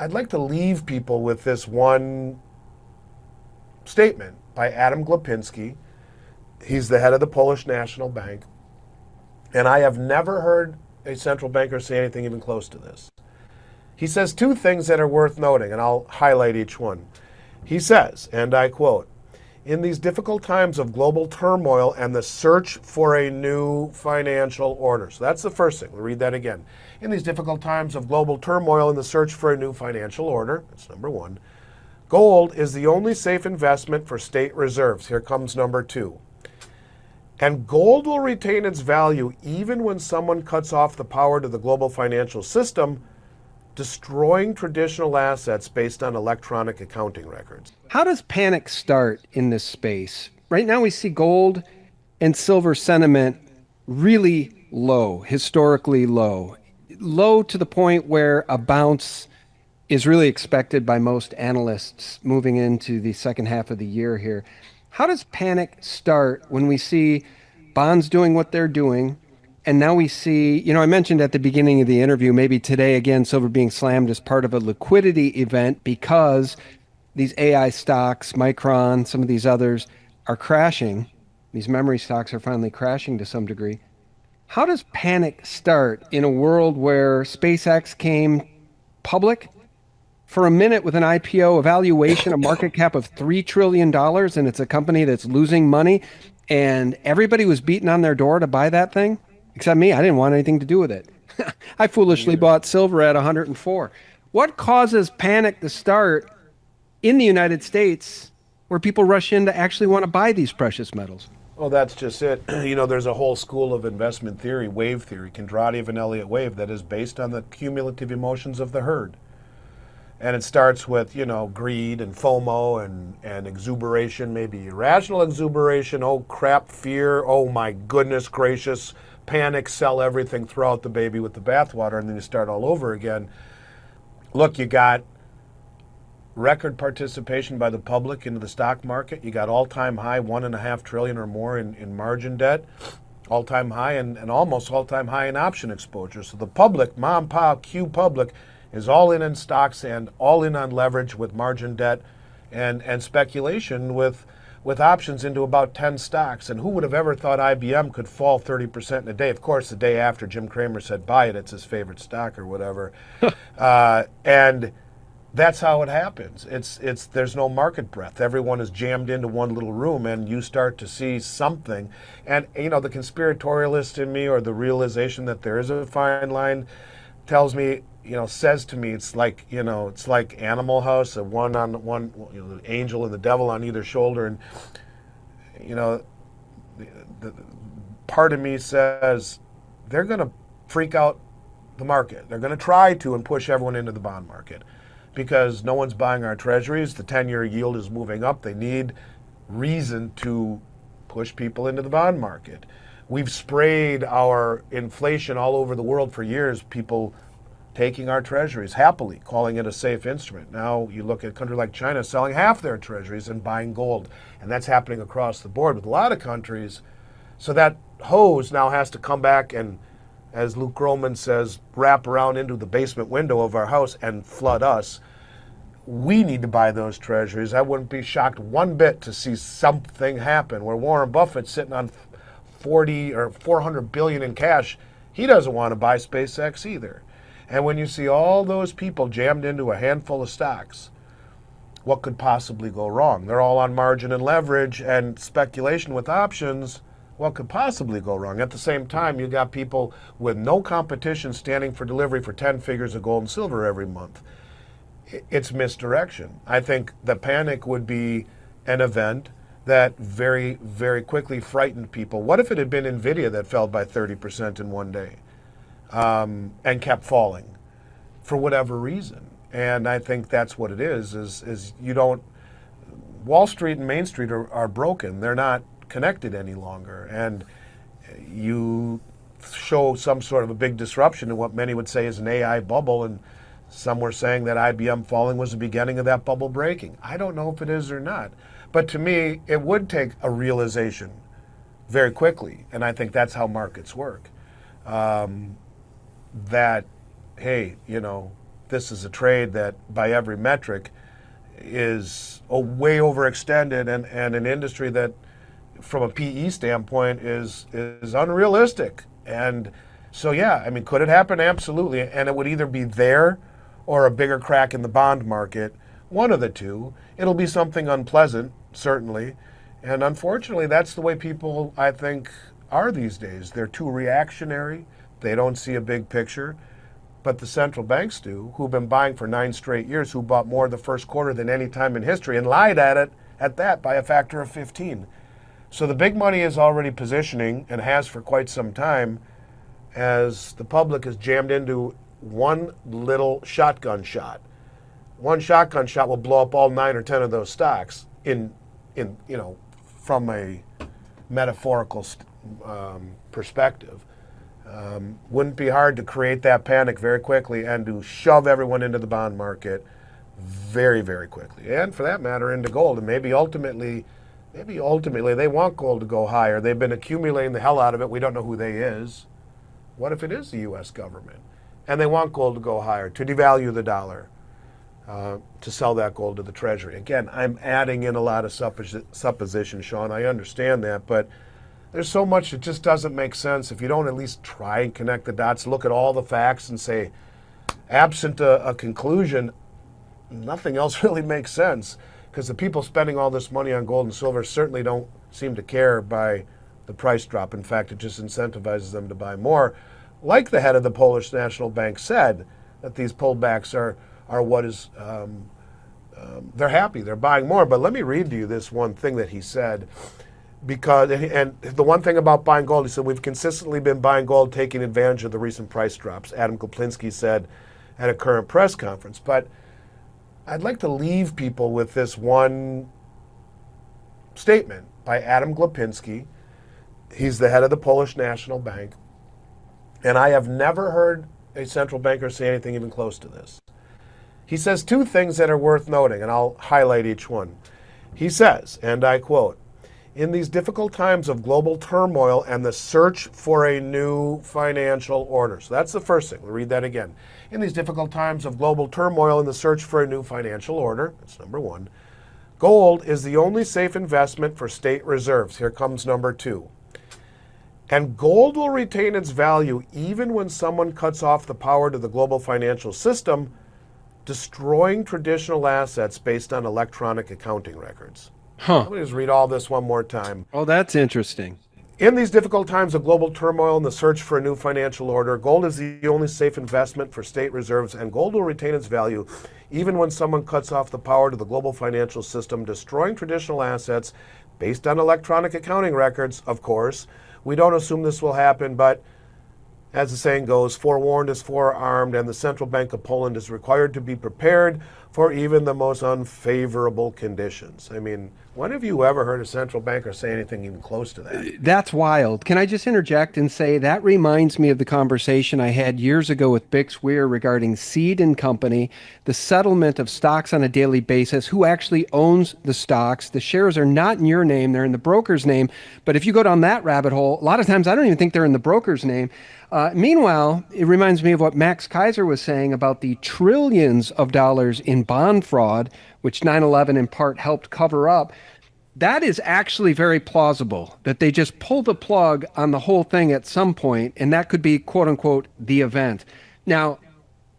I'd like to leave people with this one statement by Adam Glapinski. He's the head of the Polish National Bank. And I have never heard a central banker say anything even close to this. He says two things that are worth noting, and I'll highlight each one. He says, and I quote, in these difficult times of global turmoil and the search for a new financial order. So that's the first thing. We'll read that again. In these difficult times of global turmoil and the search for a new financial order, that's number one, gold is the only safe investment for state reserves. Here comes number two. And gold will retain its value even when someone cuts off the power to the global financial system, destroying traditional assets based on electronic accounting records. How does panic start in this space? Right now, we see gold and silver sentiment really low, historically low, low to the point where a bounce is really expected by most analysts moving into the second half of the year here. How does panic start when we see bonds doing what they're doing? And now we see, I mentioned at the beginning of the interview, maybe today again, silver being slammed as part of a liquidity event because these AI stocks, Micron, some of these others are crashing. These memory stocks are finally crashing to some degree. How does panic start in a world where SpaceX came public for a minute with an IPO evaluation, a market cap of $3 trillion, and it's a company that's losing money, and everybody was beating on their door to buy that thing? Except me, I didn't want anything to do with it. I foolishly bought silver at 104. What causes panic to start in the United States where people rush in to actually want to buy these precious metals? Well, that's just it. There's a whole school of investment theory, wave theory, Kondratiev and Elliott wave, that is based on the cumulative emotions of the herd. And it starts with, greed and FOMO and exuberation, maybe irrational exuberation, oh crap, fear, oh my goodness gracious, panic, sell everything, throw out the baby with the bathwater, and then you start all over again. Look, you got record participation by the public into the stock market. You got all-time high, $1.5 trillion or more in margin debt, all-time high, and almost all-time high in option exposure. So the public, mom, pop, Q public, is all in stocks and all in on leverage with margin debt and speculation with options into about 10 stocks. And who would have ever thought IBM could fall 30% in a day? Of course, the day after Jim Cramer said, buy it, it's his favorite stock or whatever. And that's how it happens. There's no market breadth. Everyone is jammed into one little room, and you start to see something. And, the conspiratorialist in me, or the realization that there is a fine line, tells me, says to me, it's like Animal House, the angel and the devil on either shoulder, and the part of me says they're going to freak out the market. They're going to try to and push everyone into the bond market because no one's buying our treasuries. The 10-year yield is moving up. They need reason to push people into the bond market. We've sprayed our inflation all over the world for years, people taking our treasuries happily, calling it a safe instrument. Now you look at a country like China selling half their treasuries and buying gold. And that's happening across the board with a lot of countries. So that hose now has to come back and, as Luke Groman says, wrap around into the basement window of our house and flood us. We need to buy those treasuries. I wouldn't be shocked one bit to see something happen where Warren Buffett's sitting on 40 or 400 billion in cash. He doesn't want to buy SpaceX either. And when you see all those people jammed into a handful of stocks, what could possibly go wrong? They're all on margin and leverage and speculation with options. What could possibly go wrong? At the same time, you got people with no competition standing for delivery for 10 figures of gold and silver every month. It's misdirection. I think the panic would be an event that very, very quickly frightened people. What if it had been NVIDIA that fell by 30% in one day? And kept falling for whatever reason. And I think that's what it is you don't, Wall Street and Main Street are broken. They're not connected any longer. And you show some sort of a big disruption in what many would say is an AI bubble, and some were saying that IBM falling was the beginning of that bubble breaking. I don't know if it is or not. But to me, it would take a realization very quickly, and I think that's how markets work. That, hey, this is a trade that, by every metric, is way overextended and an industry that, from a PE standpoint, is unrealistic. And so, yeah, I mean, could it happen? Absolutely. And it would either be there or a bigger crack in the bond market, one of the two. It'll be something unpleasant, certainly. And unfortunately, that's the way people, I think, are these days. They're too reactionary. They don't see a big picture. But the central banks do, who've been buying for 9 straight years, who bought more the first quarter than any time in history and lied at that by a factor of 15. So the big money is already positioning, and has for quite some time, as the public is jammed into one little shotgun shot. One shotgun shot will blow up all 9 or 10 of those stocks in from a metaphorical perspective. Wouldn't be hard to create that panic very quickly and to shove everyone into the bond market very, very quickly. And for that matter, into gold. And maybe ultimately they want gold to go higher. They've been accumulating the hell out of it. We don't know who they is. What if it is the U.S. government? And they want gold to go higher, to devalue the dollar, to sell that gold to the Treasury. Again, I'm adding in a lot of supposition, Sean. I understand that, but there's so much that just doesn't make sense if you don't at least try and connect the dots, look at all the facts and say, absent a conclusion, nothing else really makes sense, because the people spending all this money on gold and silver certainly don't seem to care by the price drop. In fact, it just incentivizes them to buy more. Like the head of the Polish National Bank said, that these pullbacks are what is, they're happy, they're buying more. But let me read to you this one thing that he said. Because, and the one thing about buying gold, he said, we've consistently been buying gold, taking advantage of the recent price drops, Adam Koplinski said at a current press conference. But I'd like to leave people with this one statement by Adam Glapinski. He's the head of the Polish National Bank. And I have never heard a central banker say anything even close to this. He says 2 things that are worth noting, and I'll highlight each one. He says, and I quote, in these difficult times of global turmoil and the search for a new financial order. So that's the first thing. We'll read that again. In these difficult times of global turmoil and the search for a new financial order, that's number 1, gold is the only safe investment for state reserves. Here comes number 2. And gold will retain its value even when someone cuts off the power to the global financial system, destroying traditional assets based on electronic accounting records. Let me just read all this one more time. Oh, that's interesting. In these difficult times of global turmoil and the search for a new financial order, gold is the only safe investment for state reserves, and gold will retain its value even when someone cuts off the power to the global financial system, destroying traditional assets based on electronic accounting records, of course. We don't assume this will happen, but as the saying goes, forewarned is forearmed, and the Central Bank of Poland is required to be prepared for even the most unfavorable conditions. I mean, when have you ever heard a central banker say anything even close to that? That's wild. Can I just interject and say that reminds me of the conversation I had years ago with Bix Weir regarding Seed and Company, the settlement of stocks on a daily basis, who actually owns the stocks. The shares are not in your name, they're in the broker's name. But if you go down that rabbit hole, a lot of times I don't even think they're in the broker's name. Meanwhile, it reminds me of what Max Kaiser was saying about the trillions of dollars in bond fraud, which 9/11 in part helped cover up. That is actually very plausible, that they just pull the plug on the whole thing at some point, and that could be, quote unquote, the event. Now,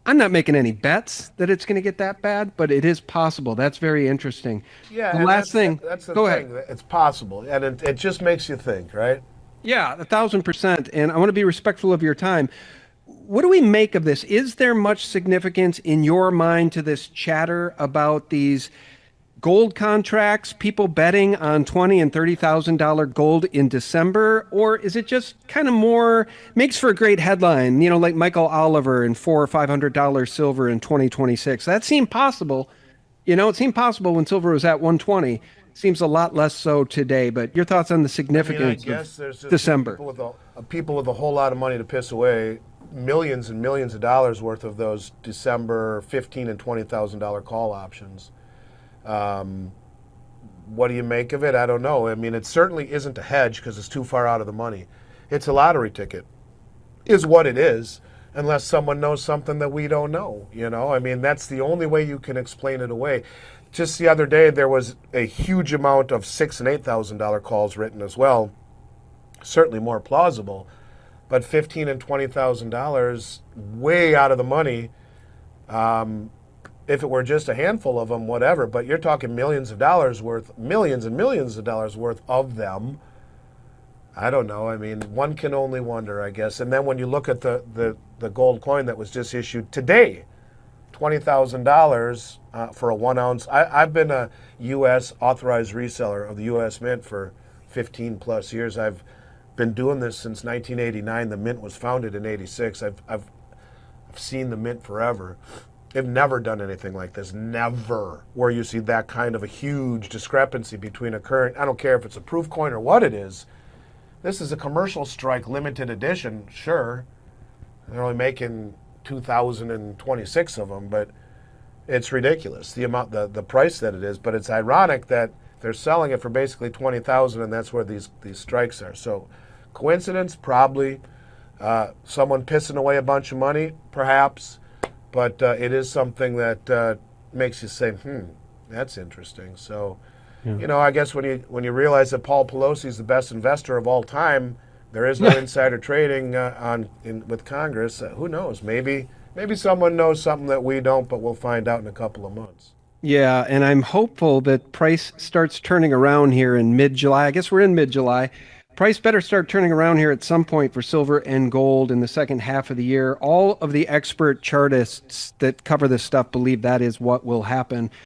I'm not making any bets that it's going to get that bad, but it is possible. That's very interesting. Yeah, The last thing, that's the go thing. ahead. It's possible, and it just makes you think, right? Yeah, 1,000%. And I want to be respectful of your time. What do we make of this? Is there much significance in your mind to this chatter about these gold contracts, people betting on $20,000 and $30,000 gold in December, or is it just kind of more makes for a great headline? You know, like Michael Oliver and $400 or $500 silver in 2026. That seemed possible. You know, it seemed possible when silver was at 120. Seems a lot less so today. But your thoughts on the significance I guess there's just December? People with a whole lot of money to piss away millions and millions of dollars worth of those December $15,000 and $20,000 call options. What do you make of it? I don't know. I mean, it certainly isn't a hedge because it's too far out of the money. It's a lottery ticket, is what it is. unless someone knows something that we don't know. I mean, that's the only way you can explain it away. Just the other day, there was a huge amount of $6,000 and $8,000 calls written as well. Certainly more plausible, but $15,000 and $20,000, way out of the money. If it were just a handful of them, whatever. But you're talking millions of dollars worth, millions and millions of dollars worth of them. I don't know. I mean, one can only wonder, I guess. And then when you look at the gold coin that was just issued today, $20,000 for a 1 ounce. I've been a U.S. authorized reseller of the U.S. Mint for 15 plus years. I've been doing this since 1989. The Mint was founded in '86. I've seen the Mint forever. They've never done anything like this. Never. Where you see that kind of a huge discrepancy between a current, I don't care if it's a proof coin or what it is. This is a commercial strike limited edition, sure. They're only making 2,026 of them, but it's ridiculous, the amount, the price that it is. But it's ironic that they're selling it for basically 20,000, and that's where these strikes are. So coincidence? Probably. Someone pissing away a bunch of money? Perhaps. But it is something that makes you say, that's interesting. So, I guess when you realize that Paul Pelosi is the best investor of all time, there is no insider trading with Congress. Who knows? Maybe someone knows something that we don't, but we'll find out in a couple of months. Yeah, and I'm hopeful that price starts turning around here in mid-July. I guess we're in mid-July. Price better start turning around here at some point for silver and gold in the second half of the year. All of the expert chartists that cover this stuff believe that is what will happen.